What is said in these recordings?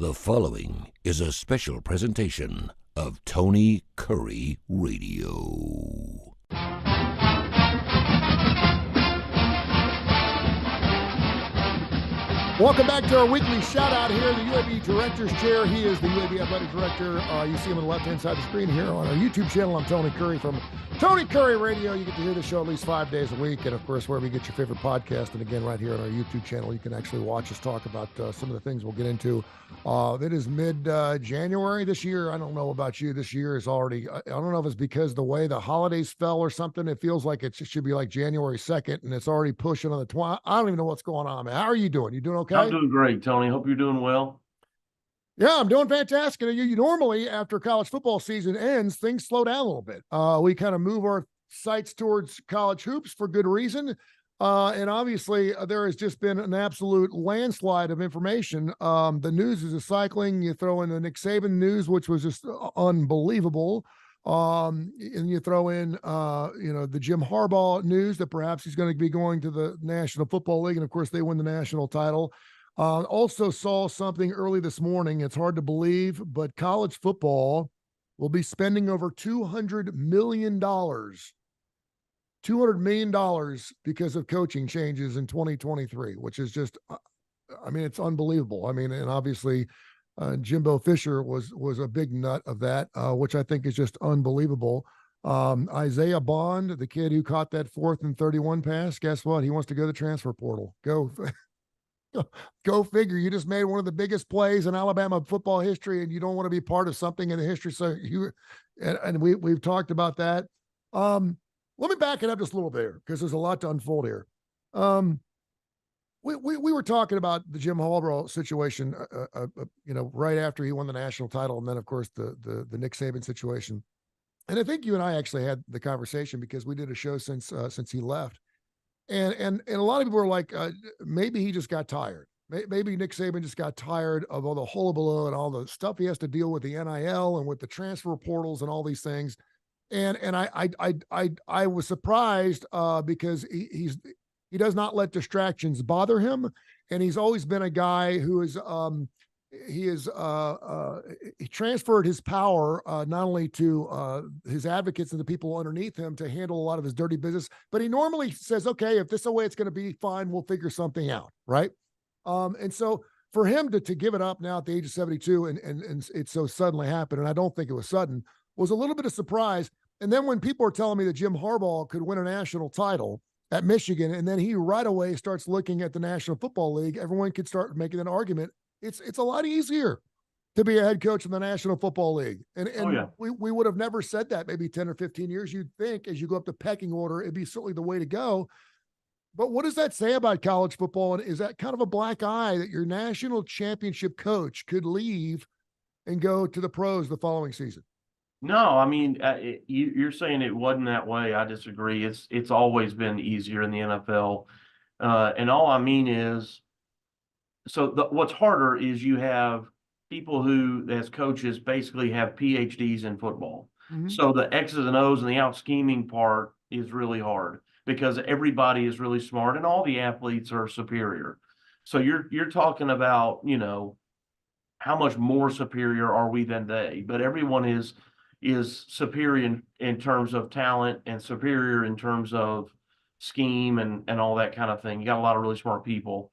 The following is a special presentation of Tony Curry Radio. Welcome back to our weekly shout-out here in the UAB Director's Chair. He is the UAB Athletic Director. You see him on the left-hand side of the screen here on our YouTube channel. I'm Tony Curry from Tony Curry Radio. You get to hear the show at least 5 days a week. And, of course, wherever you get your favorite podcast. And, again, right here on our YouTube channel, you can actually watch us talk about some of the things we'll get into. It is mid-January this year. I don't know about you. This year is already – I don't know if it's because the way the holidays fell or something. It feels like it should be like January 2nd, and it's already pushing on the 20th. I don't even know what's going on, man. How are you doing? You doing okay? I'm doing great, Tony. Hope you're doing well. Yeah, I'm doing fantastic. You normally, after college football season ends, things slow down a little bit. We kind of move our sights towards college hoops for good reason. And obviously, there has just been an absolute landslide of information. The news is cycling. You throw in the Nick Saban news, which was just unbelievable. And you throw in, the Jim Harbaugh news that perhaps he's going to be going to the National Football League. And, of course, they win the national title. Also saw something early this morning. It's hard to believe, but college football will be spending over $200 million. $200 million because of coaching changes in 2023, which is just, it's unbelievable. And obviously Jimbo Fisher was a big nut of that, which I think is just unbelievable. Isaiah Bond, the kid who caught that 4th and 31 pass, guess what? He wants to go to the transfer portal. Go figure. You just made one of the biggest plays in Alabama football history, and you don't want to be part of something in the history. So we've talked about that. Let me back it up just a little bit because there's a lot to unfold here. We were talking about the Jim Harbaugh situation, right after he won the national title, and then of course the Nick Saban situation. And I think you and I actually had the conversation because we did a show since he left. And a lot of people were like, maybe he just got tired. Maybe Nick Saban just got tired of all the hullabaloo and all the stuff he has to deal with the NIL and with the transfer portals and all these things. And I was surprised because he does not let distractions bother him, and he's always been a guy who is he transferred his power not only to his advocates and the people underneath him to handle a lot of his dirty business, but he normally says, okay, if this is the way it's going to be, fine, we'll figure something out, right? And so for him to give it up now at the age of 72 and it so suddenly happened, and I don't think it was sudden, was a little bit of surprise. And then when people are telling me that Jim Harbaugh could win a national title at Michigan, and then he right away starts looking at the National Football League, everyone could start making an argument. It's a lot easier to be a head coach in the National Football League. And we would have never said that maybe 10 or 15 years. You'd think as you go up the pecking order, it'd be certainly the way to go. But what does that say about college football? And is that kind of a black eye that your national championship coach could leave and go to the pros the following season? No, you're saying it wasn't that way. I disagree. It's always been easier in the NFL. And all I mean is, what's harder is you have people who, as coaches, basically have PhDs in football. Mm-hmm. So the X's and O's and the out scheming part is really hard because everybody is really smart and all the athletes are superior. So you're talking about, how much more superior are we than they? But everyone is superior in terms of talent and superior in terms of scheme and all that kind of thing. You got a lot of really smart people.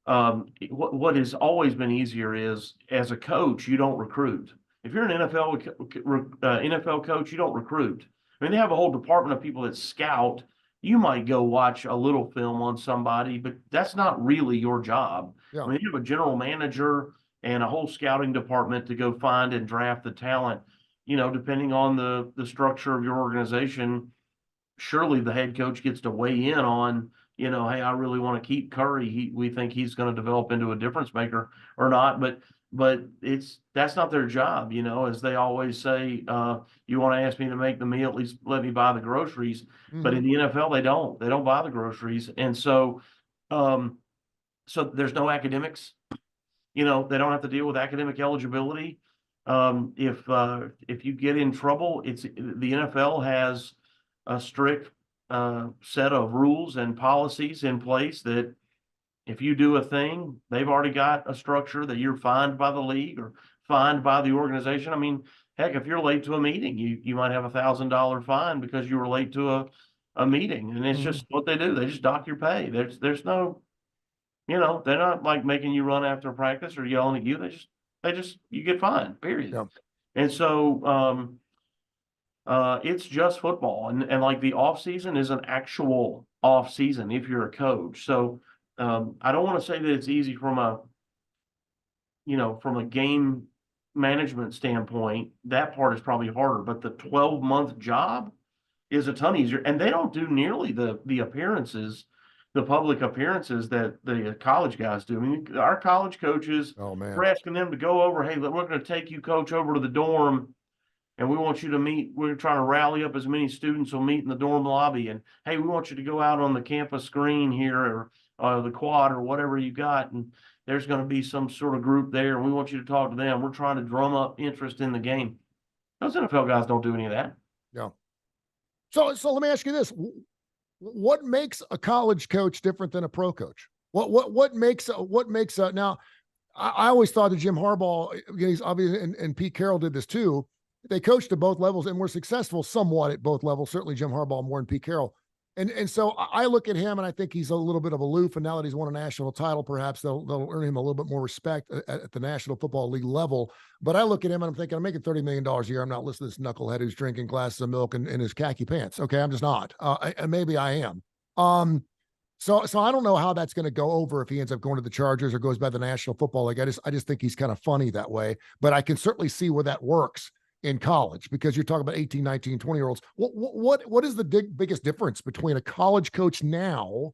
What has always been easier is, as a coach, you don't recruit. If you're an NFL coach, you don't recruit. They have a whole department of people that scout. You might go watch a little film on somebody, but that's not really your job. Yeah. You have a general manager and a whole scouting department to go find and draft the talent. Depending on the structure of your organization, surely the head coach gets to weigh in on, hey, I really want to keep Curry. We think he's going to develop into a difference maker or not. But that's not their job. As they always say, you want to ask me to make the meal, at least let me buy the groceries. Mm-hmm. But in the NFL, they don't buy the groceries. And so there's no academics. They don't have to deal with academic eligibility. If you get in trouble, the NFL has a strict set of rules and policies in place that if you do a thing, they've already got a structure that you're fined by the league or fined by the organization. I mean, heck, if you're late to a meeting, you might have $1,000 fine because you were late to a meeting, and it's just what they do. They just dock your pay. There's no, they're not like making you run after practice or yelling at you. They just you get fined, period. Yeah. And so it's just football, and like the off season is an actual off season if you're a coach. So I don't want to say that it's easy from a game management standpoint. That part is probably harder, but the 12-month job is a ton easier, and they don't do nearly the appearances, the public appearances that the college guys do. I mean, our college coaches, Oh man. we're asking them to go over. Hey, we're going to take you, coach, over to the dorm, and we want you to meet. We're trying to rally up as many students who'll meet in the dorm lobby. And hey, we want you to go out on the campus screen here, or the quad, or whatever you got, and there's going to be some sort of group there, and we want you to talk to them. We're trying to drum up interest in the game. Those NFL guys don't do any of that. Yeah. So let me ask you this: what makes a college coach different than a pro coach? What makes now? I always thought that Jim Harbaugh, he's obviously, and Pete Carroll did this too. They coached at both levels and were successful somewhat at both levels. Certainly Jim Harbaugh more than Pete Carroll. And so I look at him and I think he's a little bit of aloof. And now that he's won a national title, perhaps they'll earn him a little bit more respect at the National Football League level. But I look at him and I'm thinking, I'm making $30 million a year. I'm not listening to this knucklehead who's drinking glasses of milk in his khaki pants. Okay, I'm just not. And maybe I am. So I don't know how that's going to go over if he ends up going to the Chargers or goes by the National Football League. I just think he's kind of funny that way. But I can certainly see where that works in college, because you're talking about 18, 19, 20-year-olds. What is the biggest difference between a college coach now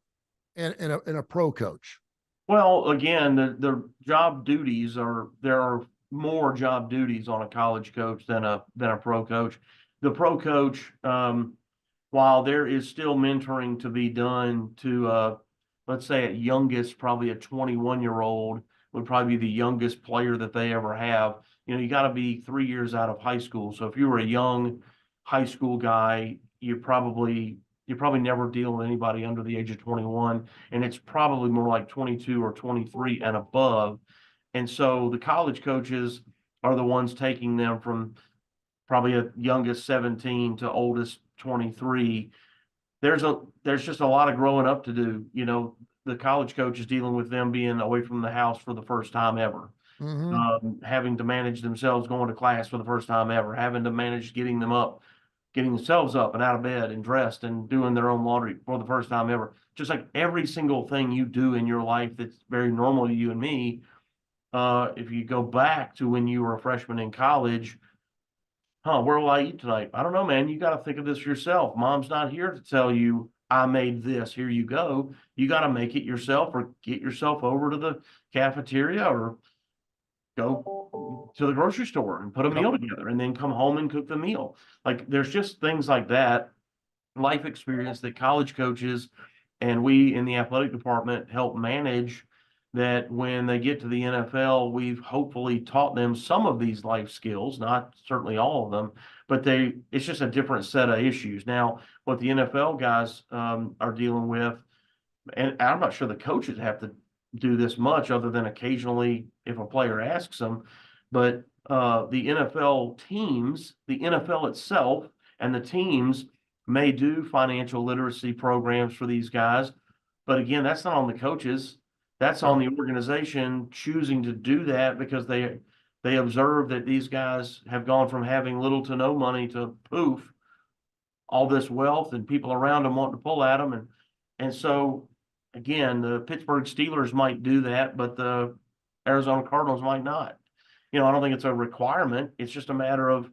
and a pro coach? Well, again, the job duties there are more job duties on a college coach than a pro coach. The pro coach, while there is still mentoring to be done to let's say at youngest, probably a 21-year-old would probably be the youngest player that they ever have. You got to be 3 years out of high school. So if you were a young high school guy, you probably never deal with anybody under the age of 21, and it's probably more like 22 or 23 and above. And so the college coaches are the ones taking them from probably a youngest 17 to oldest 23. There's just a lot of growing up to do. The college coach is dealing with them being away from the house for the first time ever. Having to manage themselves going to class for the first time ever, having to manage getting themselves up and out of bed and dressed and doing their own laundry for the first time ever. Just like every single thing you do in your life that's very normal to you and me. If you go back to when you were a freshman in college, where will I eat tonight? I don't know, man. You got to think of this yourself. Mom's not here to tell you, I made this, here you go. You got to make it yourself, or get yourself over to the cafeteria, or go to the grocery store and put a meal together, and then come home and cook the meal. Like, there's just things like that, life experience that college coaches and we in the athletic department help manage, that when they get to the NFL, we've hopefully taught them some of these life skills, not certainly all of them, but it's just a different set of issues. Now, what the NFL guys are dealing with, and I'm not sure the coaches have to do this much other than occasionally if a player asks them, but the NFL teams, the NFL itself and the teams may do financial literacy programs for these guys. But again, that's not on the coaches. That's on the organization choosing to do that, because they observe that these guys have gone from having little to no money to poof, all this wealth and people around them wanting to pull at them. And so, again, the Pittsburgh Steelers might do that, but the Arizona Cardinals might not. I don't think it's a requirement. It's just a matter of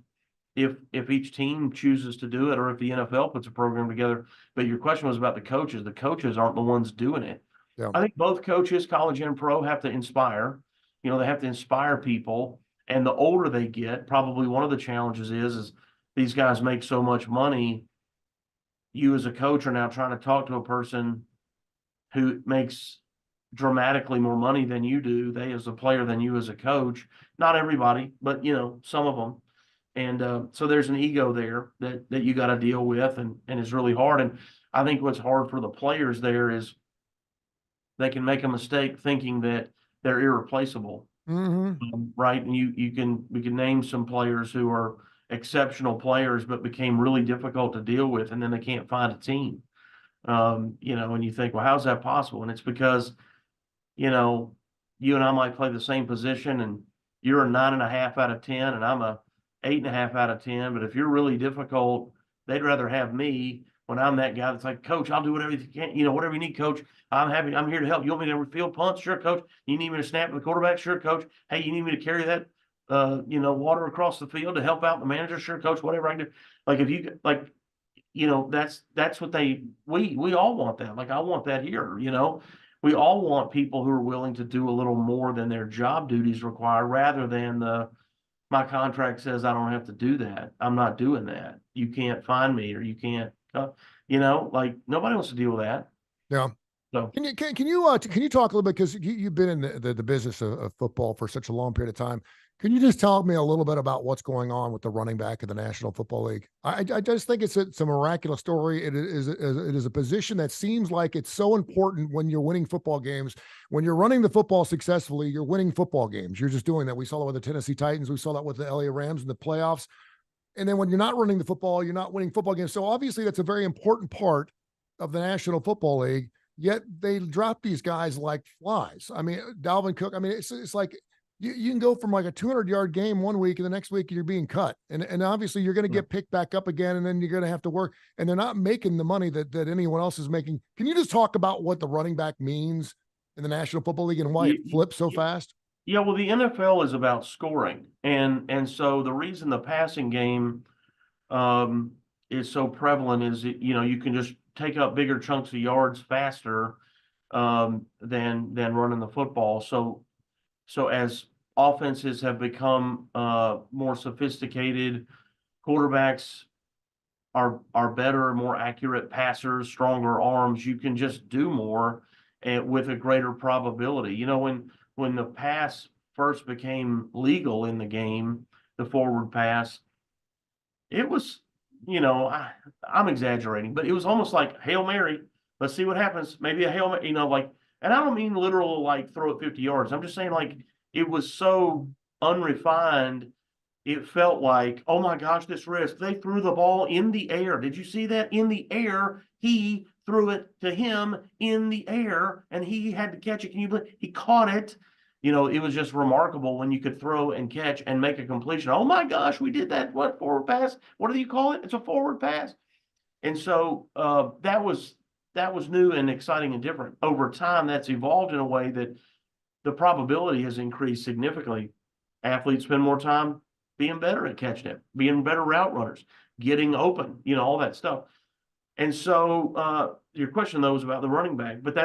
if each team chooses to do it, or if the NFL puts a program together. But your question was about the coaches. The coaches aren't the ones doing it. Yeah. I think both coaches, college and pro, have to inspire. They have to inspire people. And the older they get, probably one of the challenges is these guys make so much money. You as a coach are now trying to talk to a person who makes dramatically more money than you do, they as a player, than you as a coach. Not everybody, but some of them. And so there's an ego there that you got to deal with, and it's really hard. And I think what's hard for the players there is they can make a mistake thinking that they're irreplaceable. Right? And we can name some players who are exceptional players, but became really difficult to deal with, and then they can't find a team. You know, and you think, well, how's that possible? And it's because, you know, you and I might play the same position, and you're a 9.5 out of 10, and I'm a 8.5 out of 10. But if you're really difficult, they'd rather have me when I'm that guy that's like, Coach, I'll do whatever you can, you know, whatever you need, Coach. I'm happy. I'm here to help. You want me to field punts? Sure, Coach. You need me to snap the quarterback? Sure, Coach. Hey, you need me to carry that, you know, water across the field to help out the manager? Sure, Coach. Whatever I can do. Like if you like, you know, that's what we all want that. Like I want that here. You know, we all want people who are willing to do a little more than their job duties require, rather than my contract says I don't have to do that. I'm not doing that. You can't find me, or you can't. You know, like nobody wants to deal with that. Yeah. So can you talk a little bit, because you've been in the business of football for such a long period of time. Can you just tell me a little bit about what's going on with the running back of the National Football League? I just think it's a miraculous story. It is a position that seems like it's so important when you're winning football games. When you're running the football successfully, you're winning football games. You're just doing that. We saw that with the Tennessee Titans. We saw that with the LA Rams in the playoffs. And then when you're not running the football, you're not winning football games. So obviously that's a very important part of the National Football League. Yet they drop these guys like flies. I mean, Dalvin Cook. I mean, it's like you can go from like a 200-yard game one week, and the next week you're being cut, and obviously you're going to get picked back up again, and then you're going to have to work, and they're not making the money that anyone else is making. Can you just talk about what the running back means in the National Football League and why it flips so fast? Yeah, well, the NFL is about scoring, and so the reason the passing game is so prevalent is you know, you can just take up bigger chunks of yards faster than running the football. So as offenses have become more sophisticated, quarterbacks are better, more accurate passers, stronger arms. You can just do more and with a greater probability. You know, when the pass first became legal in the game, the forward pass, it was, you know, I'm exaggerating, but it was almost like Hail Mary. Let's see what happens. Maybe a Hail Mary, you know, like, and I don't mean literal, like throw it 50 yards. I'm just saying, like, it was so unrefined. It felt like, oh my gosh, this risk. They threw the ball in the air. Did you see that? In the air. He threw it to him in the air, and he had to catch it. Can you believe he caught it? You know, it was just remarkable when you could throw and catch and make a completion. Oh my gosh, we did that. What, forward pass? What do you call it? It's a forward pass. And so that was new and exciting and different. Over time, that's evolved in a way that the probability has increased significantly. Athletes spend more time being better at catching it, being better route runners, getting open, you know, all that stuff. And so your question though was about the running back, but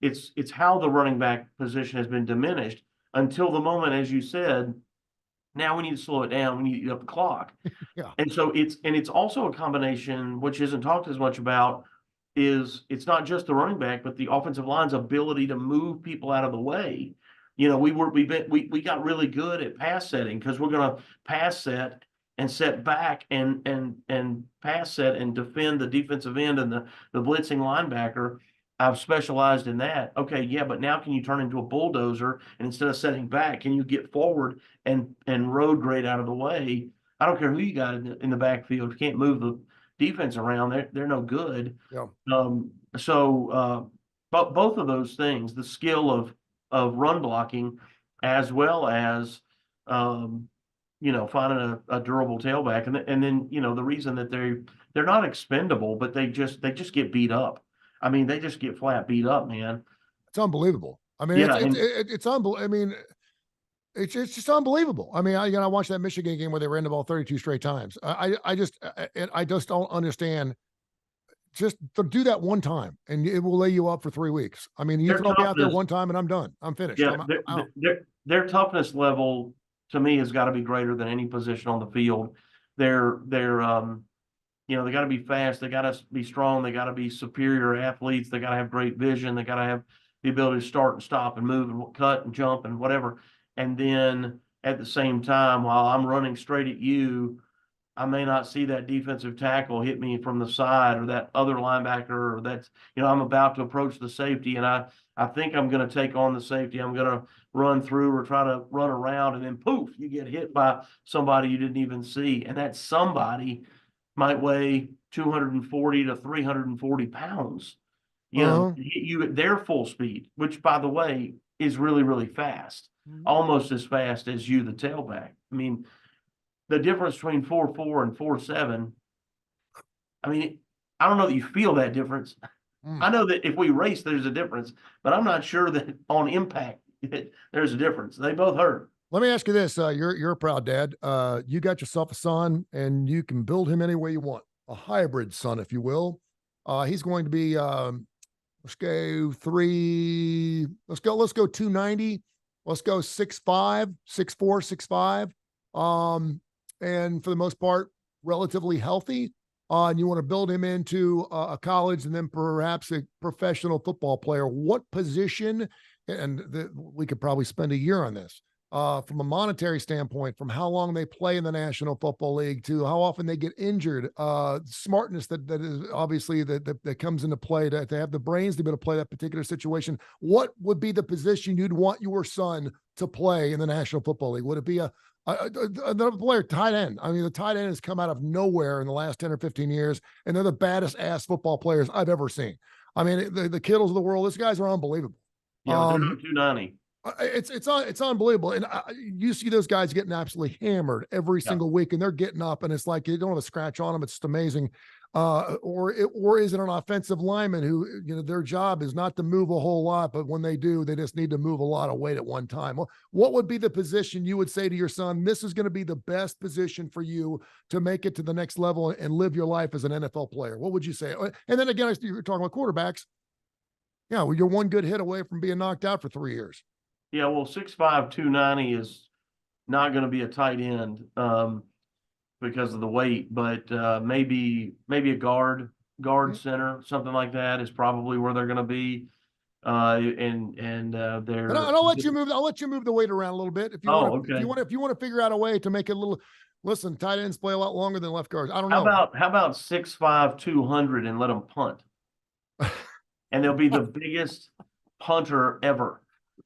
it's how the running back position has been diminished until the moment, as you said, now we need to slow it down. We need to eat up the clock. Yeah. And so it's also a combination, which isn't talked as much about, is it's not just the running back, but the offensive line's ability to move people out of the way. You know, we got really good at pass setting because we're going to pass set and set back and pass set and defend the defensive end and the blitzing linebacker. I've specialized in that. Okay, yeah, but now can you turn into a bulldozer, and instead of setting back, can you get forward and road grade out of the way? I don't care who you got in the backfield. If you can't move the defense around, they're no good. Yeah. But both of those things, the skill of run blocking, as well as you know, finding a durable tailback, and then you know, the reason that they're not expendable, but they just get beat up. I mean, they just get flat beat up, man. It's unbelievable. I mean, Yeah, it's unbelievable. I mean, it's just unbelievable. I mean, I watched that Michigan game where they ran the ball 32 straight times. I just don't understand. Just to do that one time, and it will lay you up for 3 weeks. I mean, you throw me out there one time, and I'm done. I'm finished. Yeah, their toughness level to me has got to be greater than any position on the field. They're you know, they got to be fast. They got to be strong. They got to be superior athletes. They got to have great vision. They got to have the ability to start and stop and move and cut and jump and whatever. And then at the same time, while I'm running straight at you, I may not see that defensive tackle hit me from the side or that other linebacker, or that's, I'm about to approach the safety and I think I'm going to take on the safety. I'm going to run through or try to run around, and then poof, you get hit by somebody you didn't even see. And that somebody might weigh 240 to 340 pounds, hit you at their full speed, which, by the way, is really, really fast, almost as fast as you, the tailback. I mean, the difference between 4.4 and 4.7, I mean, I don't know that you feel that difference. I know that if we race, there's a difference, but I'm not sure that on impact, there's a difference. They both hurt. Let me ask you this. You're a proud dad. You got yourself a son, and you can build him any way you want. A hybrid son, if you will. He's going to be, let's go 290. Let's go 6'5", 6'4", 6'5". And for the most part, relatively healthy. And you want to build him into a college and then perhaps a professional football player. What position, and we could probably spend a year on this, from a monetary standpoint, from how long they play in the National Football League to how often they get injured, smartness that is obviously that comes into play, to have the brains to be able to play that particular situation. What would be the position you'd want your son to play in the National Football League? Would it be another player, tight end? I mean, the tight end has come out of nowhere in the last 10 or 15 years, and they're the baddest ass football players I've ever seen. I mean, the Kittles of the world, these guys are unbelievable. Yeah, they're not 290. It's unbelievable. And you see those guys getting absolutely hammered every single week, and they're getting up, and it's like, you don't have a scratch on them. It's just amazing. Or is it an offensive lineman who, their job is not to move a whole lot, but when they do, they just need to move a lot of weight at one time. What would be the position you would say to your son, this is going to be the best position for you to make it to the next level and live your life as an NFL player? What would you say? And then again, you're talking about quarterbacks. Yeah, well, you're one good hit away from being knocked out for 3 years. Yeah, well, 6'5", 290 is not going to be a tight end because of the weight, but maybe a guard center, something like that is probably where they're going to be. They're. And I'll let you move. I'll let you move the weight around a little bit if you want. Okay. If you want to figure out a way to make it a little. Listen, tight ends play a lot longer than left guards. I don't know. How about 6'5", 200 and let them punt, and they'll be the biggest punter ever.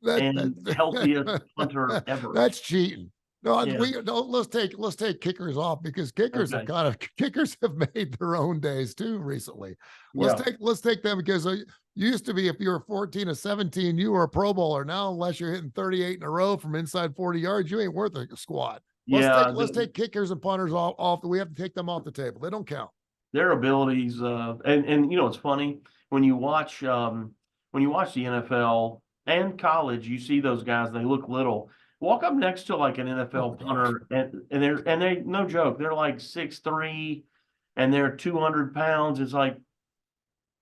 And healthiest punter ever. That's cheating. No, let's take kickers off, because kickers have made their own days too recently. Let's take them, because you used to be, if you were 14 or 17, you were a Pro Bowler. Now, unless you're hitting 38 in a row from inside 40 yards, you ain't worth a squat. Let's take kickers and punters off. We have to take them off the table. They don't count. Their abilities, and it's funny when you watch the NFL and college, you see those guys, they look little. Walk up next to like an NFL punter, and they're no joke, they're like 6'3", and they're 200 pounds. It's like,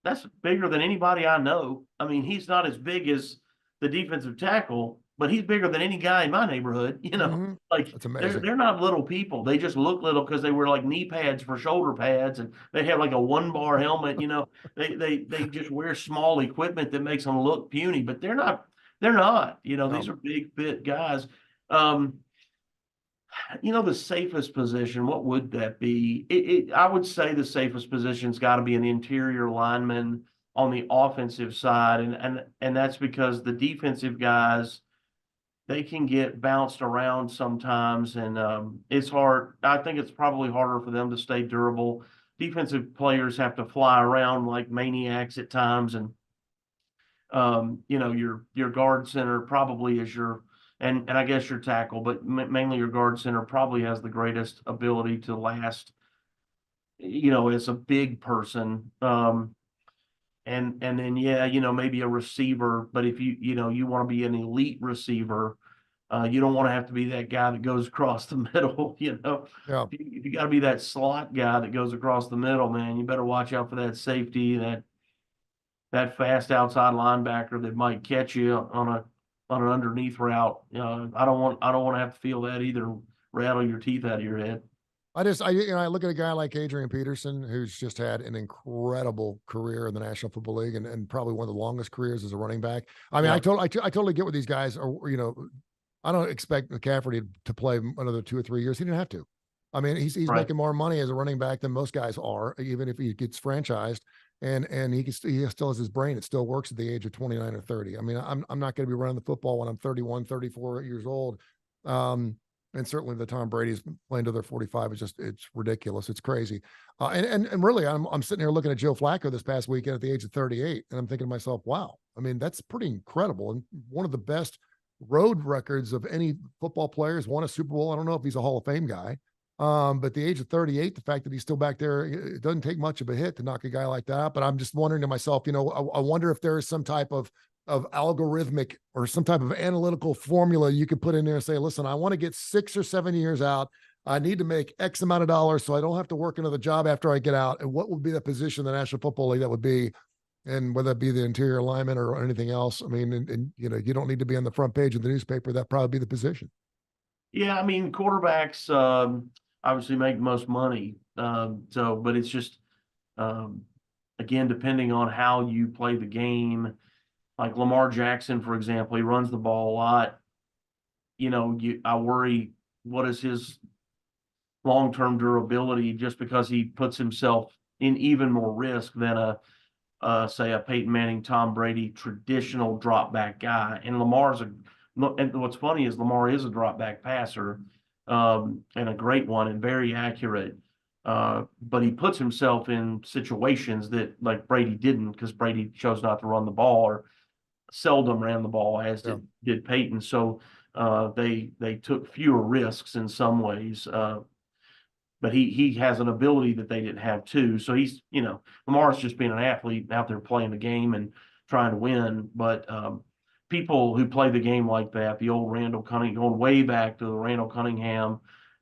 that's bigger than anybody I know. I mean, he's not as big as the defensive tackle, but he's bigger than any guy in my neighborhood. Like, that's amazing. They're not little people. They just look little because they wear like knee pads for shoulder pads, and they have like a 1-bar helmet. They just wear small equipment that makes them look puny, but they're not. These are big, fit guys. The safest position, what would that be? I would say the safest position's got to be an interior lineman on the offensive side, and that's because the defensive guys, they can get bounced around sometimes, and it's hard. I think it's probably harder for them to stay durable. Defensive players have to fly around like maniacs at times, and your guard center probably is and I guess your tackle, but mainly your guard center probably has the greatest ability to last, as a big person. And then, maybe a receiver, but if you want to be an elite receiver, you don't want to have to be that guy that goes across the middle, Yeah. If you got to be that slot guy that goes across the middle, man, you better watch out for that safety, that fast outside linebacker that might catch you on an underneath route. I don't want to have to feel that either, rattle your teeth out of your head. I look at a guy like Adrian Peterson, who's just had an incredible career in the National Football League, and probably one of the longest careers as a running back. I mean, I totally get what these guys are. I don't expect McCaffrey to play another 2 or 3 years. He didn't have to. I mean, he's Right. making more money as a running back than most guys are, even if he gets franchised. And he still has his brain. It still works at the age of 29 or 30. I mean, I'm not going to be running the football when I'm 31, 34 years old. And certainly the Tom Brady's playing to their 45 is just, it's ridiculous. It's crazy. And really, I'm sitting here looking at Joe Flacco this past weekend at the age of 38, and I'm thinking to myself, wow, I mean, that's pretty incredible. And one of the best road records of any football player has won a Super Bowl. I don't know if he's a Hall of Fame guy. But the age of 38, the fact that he's still back there, it doesn't take much of a hit to knock a guy like that out. But I'm just wondering to myself, I wonder if there is some type of algorithmic or some type of analytical formula you could put in there and say, listen, I want to get 6 or 7 years out. I need to make X amount of dollars so I don't have to work another job after I get out. And what would be the position in the National Football League that would be? And whether it be the interior alignment or anything else, I mean, and you don't need to be on the front page of the newspaper. That'd probably be the position. Yeah, I mean, quarterbacks obviously make the most money. But it's just, again, depending on how you play the game. Like Lamar Jackson, for example, he runs the ball a lot. I worry, what is his long-term durability, just because he puts himself in even more risk than say a Peyton Manning, Tom Brady, traditional drop back guy. And and what's funny is Lamar is a drop back passer, and a great one and very accurate. But he puts himself in situations that like Brady didn't, because Brady chose not to run the ball or seldom ran the ball, as did Peyton. So they took fewer risks in some ways. But he has an ability that they didn't have too. So he's, Lamar's just being an athlete out there playing the game and trying to win. But people who play the game like that, the old Randall Cunningham, going way back to the Randall Cunningham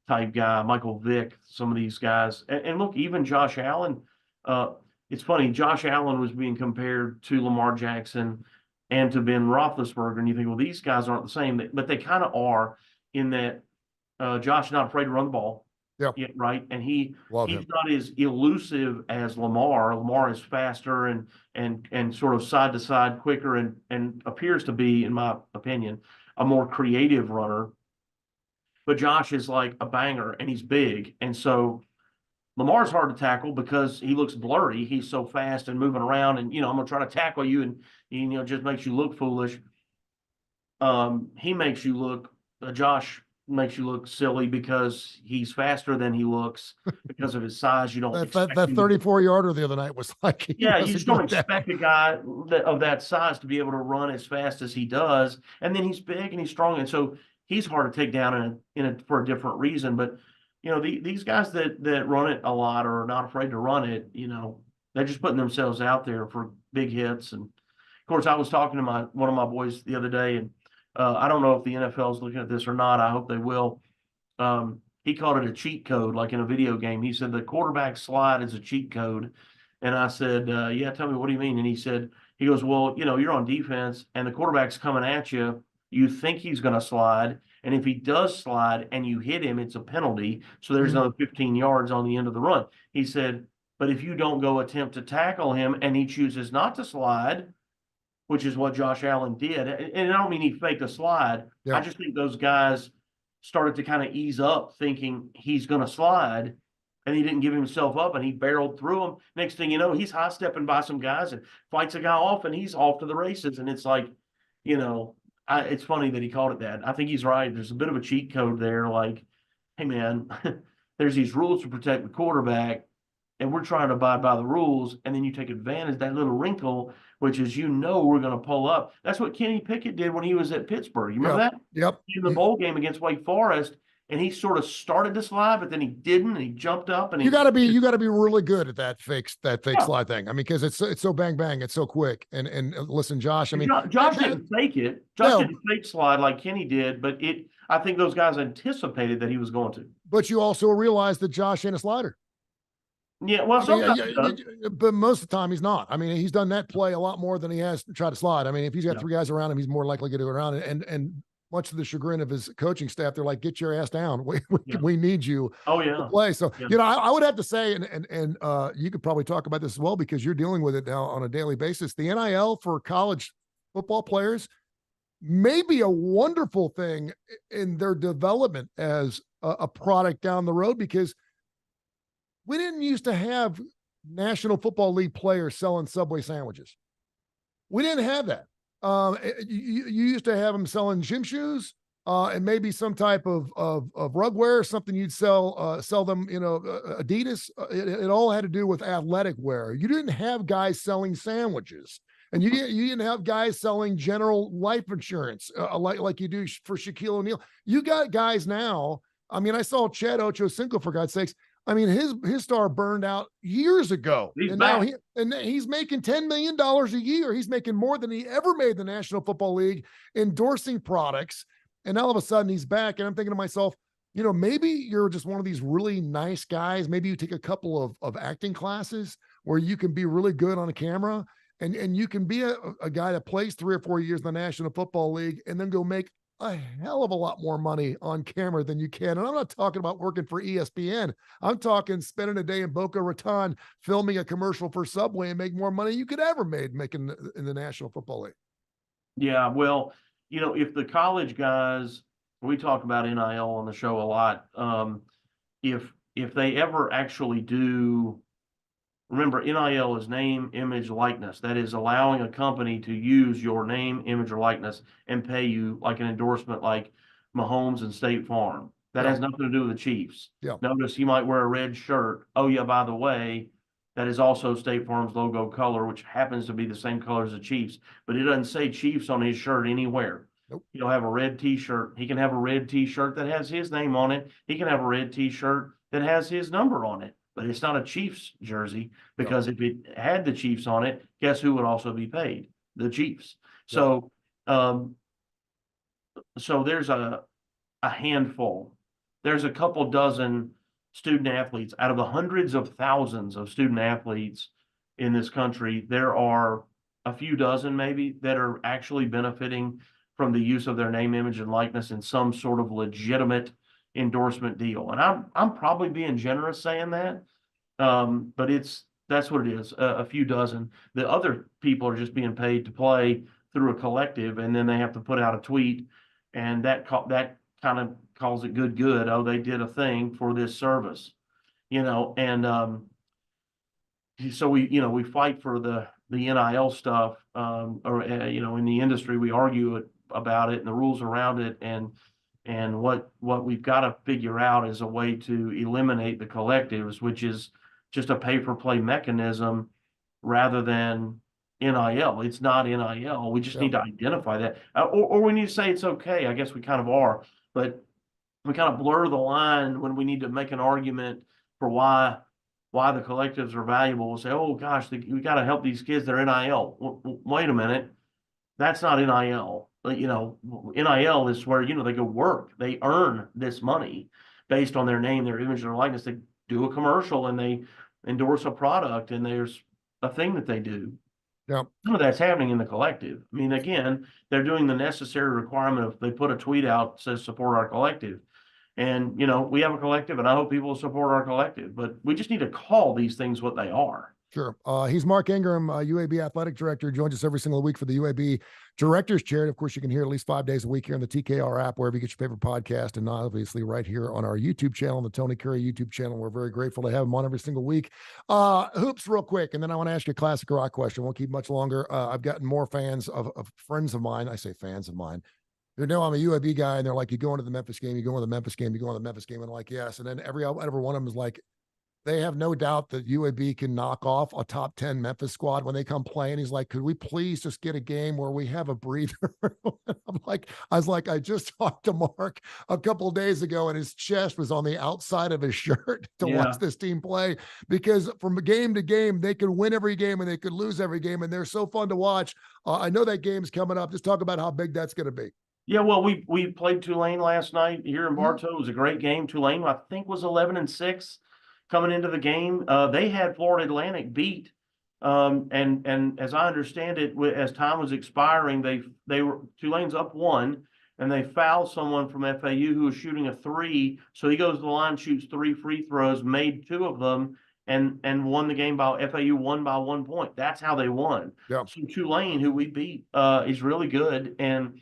type guy, Michael Vick, some of these guys. And look, even Josh Allen, it's funny, Josh Allen was being compared to Lamar Jackson and to Ben Roethlisberger. And you think, well, these guys aren't the same, but they kind of are, in that Josh is not afraid to run the ball. Yeah, right. And he's not as elusive as Lamar. Lamar is faster and sort of side to side quicker and appears to be, in my opinion, a more creative runner. But Josh is like a banger, and he's big. And so Lamar's hard to tackle because he looks blurry. He's so fast and moving around, and I'm gonna try to tackle you, and just makes you look foolish. Josh makes you look silly because he's faster than he looks because of his size. You don't that 34-yarder the other night was like, you just don't expect a guy of that size to be able to run as fast as he does. And then he's big and he's strong, and so he's hard to take down for a different reason. But these guys that run it a lot or are not afraid to run it, they're just putting themselves out there for big hits. And of course, I was talking to one of my boys the other day, and I don't know if the NFL is looking at this or not. I hope they will. He called it a cheat code, like in a video game. He said the quarterback slide is a cheat code. And I said, yeah, tell me, what do you mean? And he goes, well, you're on defense and the quarterback's coming at you. You think he's going to slide. And if he does slide and you hit him, it's a penalty. So there's another 15 yards on the end of the run. He said, but if you don't go attempt to tackle him and he chooses not to slide, which is what Josh Allen did. And I don't mean he faked a slide. Yeah. I just think those guys started to kind of ease up thinking he's going to slide, and he didn't give himself up, and he barreled through them. Next thing you know, he's high-stepping by some guys and fights a guy off, and he's off to the races. And it's like, it's funny that he called it that. I think he's right. There's a bit of a cheat code there. Like, hey, man, there's these rules to protect the quarterback, and we're trying to abide by the rules, and then you take advantage of that little wrinkle, which is, we're going to pull up. That's what Kenny Pickett did when he was at Pittsburgh. You remember that? Yep. In the bowl game against Wake Forest, and he sort of started to slide, but then he didn't, and he jumped up. And you got to be really good at that fake slide thing. I mean, because it's so bang bang, it's so quick. And listen, Josh. I mean, Josh didn't fake it. Josh didn't fake slide like Kenny did, but I think those guys anticipated that he was going to. But you also realize that Josh ain't a slider. Yeah, well, but most of the time he's not. I mean, he's done that play a lot more than he has tried to slide. I mean, if he's got three guys around him, he's more likely to do it around. And much to the chagrin of his coaching staff, they're like, "Get your ass down. We need you to play." So I would have to say, and you could probably talk about this as well because you're dealing with it now on a daily basis. The NIL for college football players may be a wonderful thing in their development as a product down the road, because we didn't used to have National Football League players selling Subway sandwiches. We didn't have that. You used to have them selling gym shoes, and maybe some type of rug wear, something you'd sell them, Adidas. It all had to do with athletic wear. You didn't have guys selling sandwiches, and you didn't have guys selling general life insurance like you do for Shaquille O'Neal. You got guys now. I mean, I saw Chad Ochocinco, for God's sakes. I mean, his star burned out years ago, He's and back. now he's making $10 million a year. He's making more than he ever made in the National Football League endorsing products. And all of a sudden he's back. And I'm thinking to myself, maybe you're just one of these really nice guys. Maybe you take a couple of acting classes where you can be really good on a camera, and you can be a guy that plays 3 or 4 years in the National Football League and then go make a hell of a lot more money on camera than you can. And I'm not talking about working for ESPN. I'm talking spending a day in Boca Raton filming a commercial for Subway and make more money you could ever making in the National Football League. Yeah, well, if the college guys, we talk about NIL on the show a lot. If they ever actually do, remember, NIL is name, image, likeness. That is allowing a company to use your name, image, or likeness and pay you like an endorsement, like Mahomes and State Farm. That has nothing to do with the Chiefs. Yeah. Notice he might wear a red shirt. Oh yeah, by the way, that is also State Farm's logo color, which happens to be the same color as the Chiefs, but it doesn't say Chiefs on his shirt anywhere. Nope. He'll have a red T-shirt. He can have a red T-shirt that has his name on it. He can have a red T-shirt that has his number on it, but it's not a Chiefs jersey, because if it had the Chiefs on it, guess who would also be paid? The Chiefs. So, so there's a handful. There's a couple dozen student athletes out of the hundreds of thousands of student athletes in this country. There are a few dozen maybe that are actually benefiting from the use of their name, image, and likeness in some sort of legitimate endorsement deal. And I'm probably being generous saying that, but that's what it is, a few dozen. The other people are just being paid to play through a collective, and then they have to put out a tweet, and that kind of calls it good. Oh, they did a thing for this service, and so we fight for the NIL stuff, or in the industry we argue about it and the rules around it, and what we've got to figure out is a way to eliminate the collectives, which is just a pay-for-play mechanism rather than NIL. It's not NIL. We just need to identify that, or we need to say it's okay. I guess we kind of are, but we kind of blur the line when we need to make an argument for why the collectives are valuable. We'll say, oh gosh, we got to help these kids. They're NIL. Wait a minute, that's not NIL. NIL is where they go work. They earn this money based on their name, their image, their likeness. They do a commercial and they endorse a product, and there's a thing that they do. Yeah. Some of that's happening in the collective. I mean, again, they're doing the necessary requirement of, they put a tweet out that says support our collective. And, we have a collective, and I hope people will support our collective, but we just need to call these things what they are. Sure. He's Mark Ingram, UAB athletic director, joins us every single week for the UAB Director's Chair. And of course, you can hear at least 5 days a week here on the TKR app, wherever you get your favorite podcast, and obviously right here on our YouTube channel, the Tony Curry YouTube channel. We're very grateful to have him on every single week. Hoops real quick, and then I want to ask you a classic rock question. Won't keep much longer. I've gotten more fans of friends of mine. I say fans of mine. They know I'm a UAB guy, and they're like, you going to the Memphis game, you going to the Memphis game, you going to the Memphis game. And I'm like, yes. And then every one of them is like, they have no doubt that UAB can knock off a top 10 Memphis squad when they come play. And he's like, could we please just get a game where we have a breather? I just talked to Mark a couple of days ago, and his chest was on the outside of his shirt to watch this team play, because from game to game, they could win every game and they could lose every game. And they're so fun to watch. I know that game's coming up. Just talk about how big that's going to be. Yeah, well, we played Tulane last night here in Bartow. It was a great game. Tulane, I think, was 11-6 coming into the game. They had Florida Atlantic beat, and as I understand it, as time was expiring, Tulane's up 1, and they fouled someone from FAU who was shooting a 3. So he goes to the line, shoots 3 free throws, made 2 of them, and won the game. FAU won by 1 point. That's how they won. Yeah. So Tulane, who we beat, is really good, and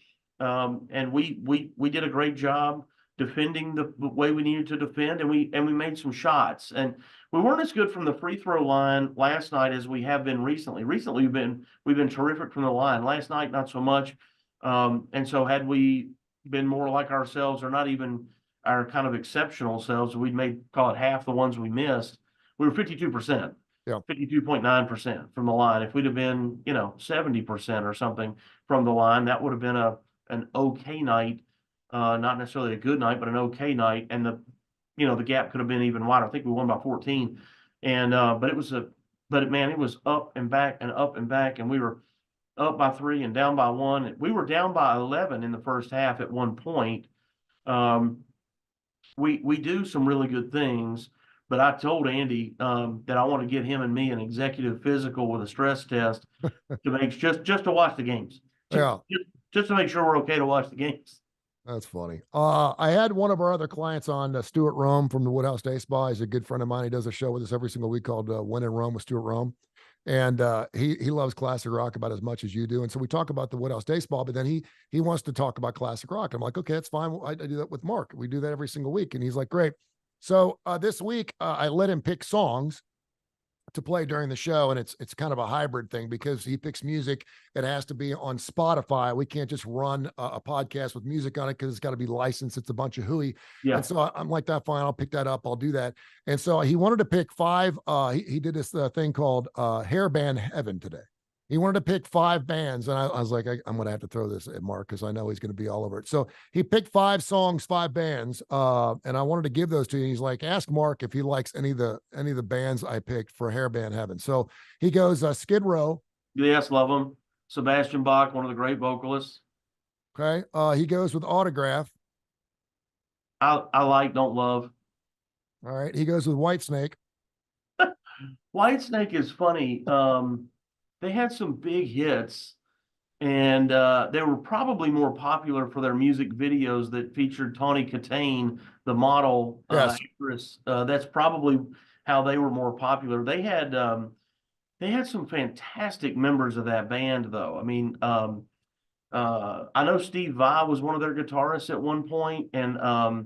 we did a great job defending the way we needed to defend, and we made some shots. And we weren't as good from the free throw line last night as we have been recently. Recently, we've been terrific from the line. Last night, not so much. And so had we been more like ourselves, or not even our kind of exceptional selves, we'd made, call it half the ones we missed. We were 52%. Yeah. 52.9% from the line. If we'd have been, 70% or something from the line, that would have been an okay night. Not necessarily a good night, but an okay night. And the gap could have been even wider. I think we won by 14. And but it was it was up and back and up and back, and we were up by 3 and down by 1. We were down by 11 in the first half at one point. We do some really good things, but I told Andy that I want to get him and me an executive physical with a stress test to make just to watch the games. Just to make sure we're okay to watch the games. That's funny. I had one of our other clients on, Stuart Rome from the Woodhouse Day Spa. He's a good friend of mine. He does a show with us every single week called When in Rome with Stuart Rome. And he loves classic rock about as much as you do. And so we talk about the Woodhouse Day Spa, but then he wants to talk about classic rock. I'm like, okay, that's fine. I do that with Mark. We do that every single week. And he's like, great. So this week I let him pick songs to play during the show, and it's kind of a hybrid thing because he picks music. It has to be on Spotify. We can't just run a podcast with music on it because it's got to be licensed. It's a bunch of hooey. Yeah. And so I'm like, that fine, I'll pick that up. I'll do that. And so he wanted to pick 5. He did this thing called Hairband Heaven today. He wanted to pick 5 bands, and I was like, I'm going to have to throw this at Mark because I know he's going to be all over it. So he picked 5 songs, 5 bands, and I wanted to give those to you. He's like, ask Mark if he likes any of the bands I picked for Hairband Heaven. So he goes Skid Row. Yes, love them. Sebastian Bach, one of the great vocalists. Okay. He goes with Autograph. I like, don't love. All right. He goes with Whitesnake. Whitesnake is funny. They had some big hits, and they were probably more popular for their music videos that featured Tawny Katane, the model actress. That's probably how they were more popular. They had some fantastic members of that band, though. I mean, I know Steve Vai was one of their guitarists at one point, and I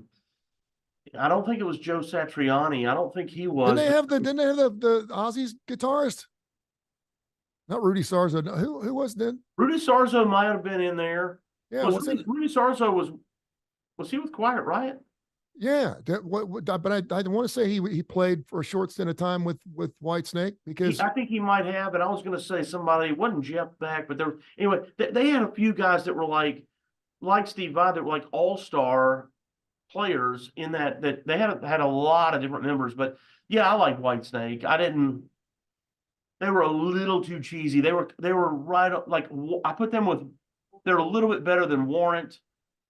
don't think it was Joe Satriani. I don't think he was. Didn't they have the Ozzy's guitarist? Not Rudy Sarzo. Who was then? Rudy Sarzo might have been in there. Yeah, Rudy Sarzo was he with Quiet Riot? Yeah, but I want to say he played for a short stint of time with Whitesnake because I think he might have. And I was going to say somebody, it wasn't Jeff Beck, but they had a few guys that were like Steve Vai that were like all-star players in that they had a lot of different members. But yeah, I like Whitesnake. They were a little too cheesy. They were right up, like, I put them with, they're a little bit better than Warrant,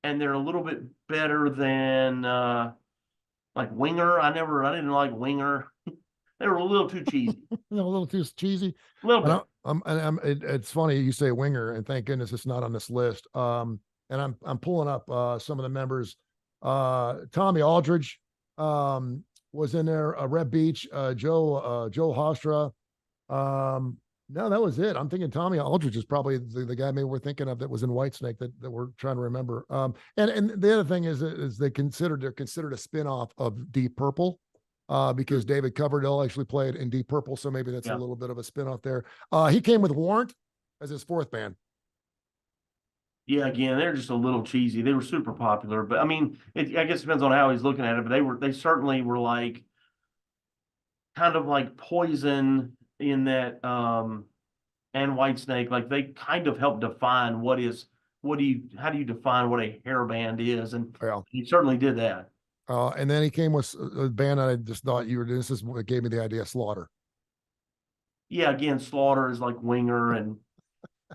and they're a little bit better than like Winger. I didn't like Winger. They were a little too cheesy. A little too cheesy. A little bit. It's funny you say Winger, and thank goodness it's not on this list. And I'm pulling up some of the members. Tommy Aldridge was in there. Reb Beach, Joe Hostra. No, that was it. I'm thinking Tommy Aldridge is probably the guy maybe we're thinking of that was in Whitesnake that we're trying to remember. And the other thing is they're considered a spin-off of Deep Purple, because David Coverdale actually played in Deep Purple, so maybe that's a little bit of a spin-off there. He came with Warrant as his 4th band. Yeah, again, they're just a little cheesy. They were super popular, but I mean, I guess it depends on how he's looking at it. But they certainly were like kind of like Poison in that, and Whitesnake, like they kind of help define how do you define what a hair band is, and he certainly did that. And then he came with a band I just thought this is what gave me the idea, Slaughter. Yeah, again, Slaughter is like Winger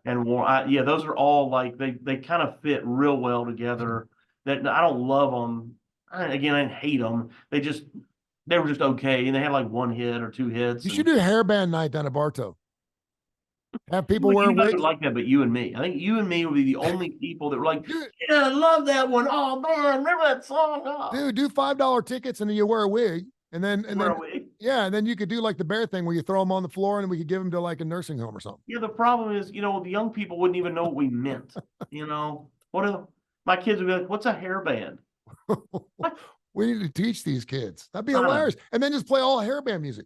and War. Those are all like they kind of fit real well together. That I don't love them. I didn't hate them. They were just okay, and they had like 1 hit or 2 hits. You should do a hairband night down at Bartow. Have people wear wigs like that, but you and me. I think you and me would be the only people that were like, yeah, I love that one. Oh man, remember that song? Oh. Dude, do $5 tickets and then you wear a wig, and then you could do like the bear thing where you throw them on the floor and we could give them to like a nursing home or something. Yeah, the problem is, the young people wouldn't even know what we meant. My kids would be like, "What's a hairband?" We need to teach these kids. That'd be I know. hilarious. And then just play all hairband music.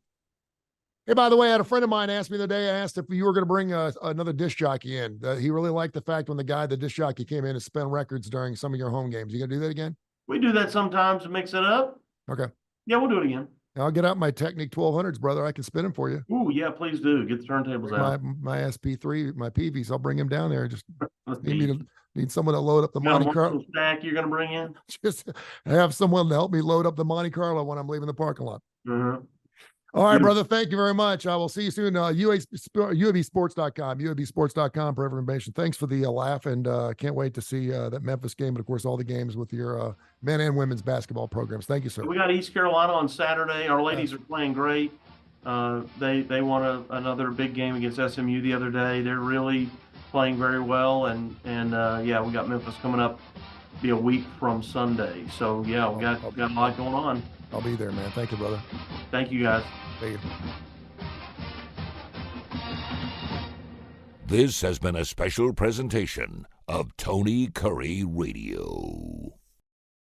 Hey, by the way, I had a friend of mine ask me the day, I asked if you were going to bring another disc jockey in. He really liked the fact when the disc jockey came in and spun records during some of your home games. You going to do that again? We do that sometimes to mix it up. Okay. Yeah, we'll do it again. I'll get out my Technic 1200s, brother. I can spin them for you. Ooh, yeah, please do. Get the turntables out. My SP3, my PVs, I'll bring him down there. Just Let's need someone to load up the Monte Carlo. Stack you're gonna bring in. Just have someone to help me load up the Monte Carlo when I'm leaving the parking lot. Mhm. All right, brother. Thank you very much. I will see you soon. UABsports.com, UABsports.com for information. Thanks for the laugh, and can't wait to see that Memphis game, but of course all the games with your men and women's basketball programs. Thank you, sir. We got East Carolina on Saturday. Our ladies are playing great. They won another big game against SMU the other day. They're really playing very well, and yeah, we got Memphis coming up. Be a week from Sunday. So yeah, we got a lot going on. I'll be there, man. Thank you, brother. Thank you, guys. Thank you. This has been a special presentation of Tony Curry Radio.